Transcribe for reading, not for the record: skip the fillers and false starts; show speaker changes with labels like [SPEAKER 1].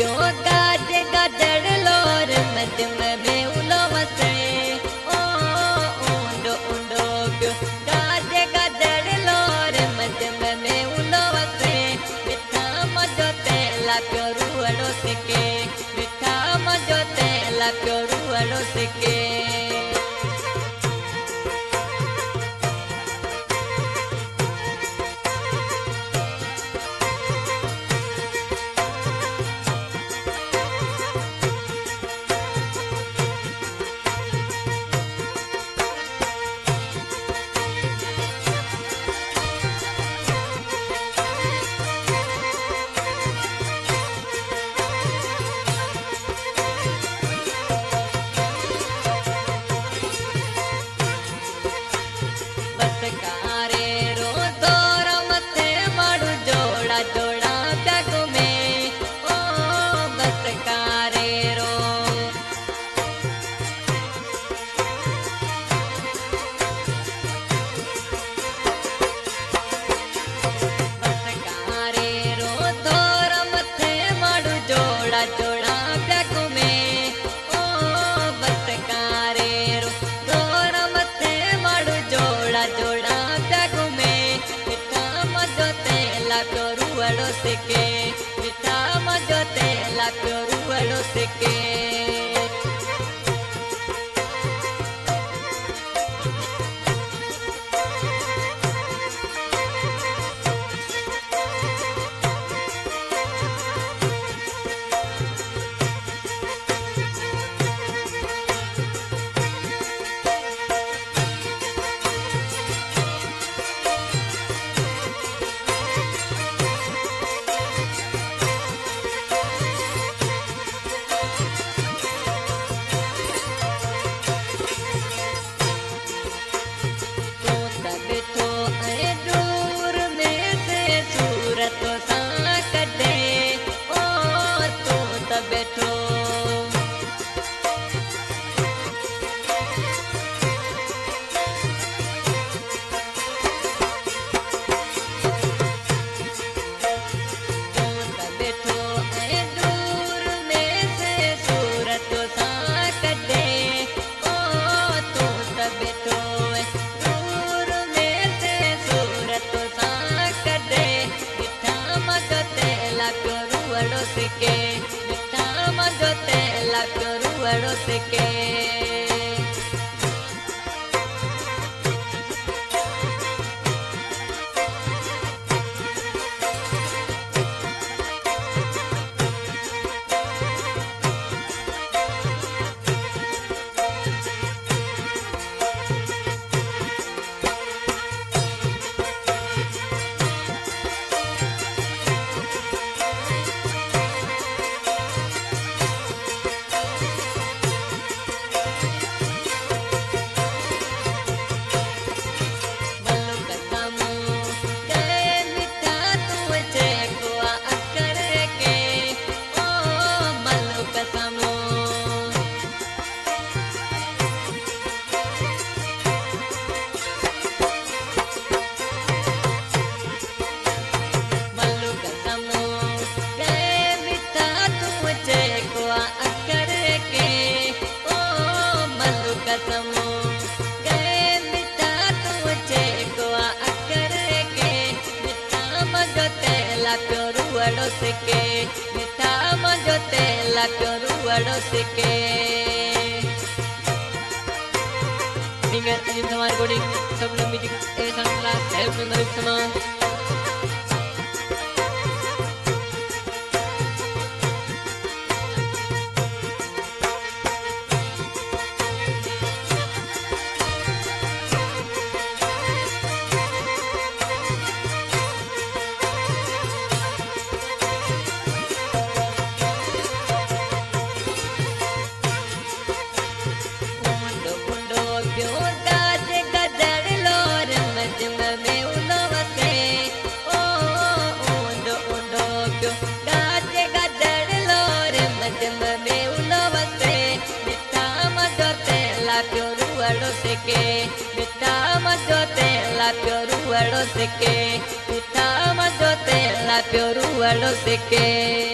[SPEAKER 1] प्यो गाजे गाजर लोर मत में उलो वसे ओ उंडो उंडो प्यो गाजे गाजर लोर मत में उलो वसे मिठा मजो तेला प्यो रुअड़ो सिके मिठा मजो तेला प्यो रुअड़ो सिके कारे रो तोर मथे मारू जोड़ा जोड़ा जग में ओ बस कारे रो बस कारे रो तोर मथे मारू जोड़ा जोड़ा जग में ओ बस कारे रो तोर मथे मारू जोड़ा जोड़ा प्यो रुअड़ो सिके मिठा मजो तेला प्यो रुअड़ो सिके सिके मिठा मजो तेला प्यो रुअड़ो सिके प्यो रुअड़ो सिके मिठा मजो तेला प्यो रुअड़ो सिके सिंगर अजिम धमाल रिकॉर्डिंग सब लोग म्यूजिक ए साउंड क्लास हेल्प में मदद समान seke Mita majote la pioru alo seke Mita majote la pioru alo seke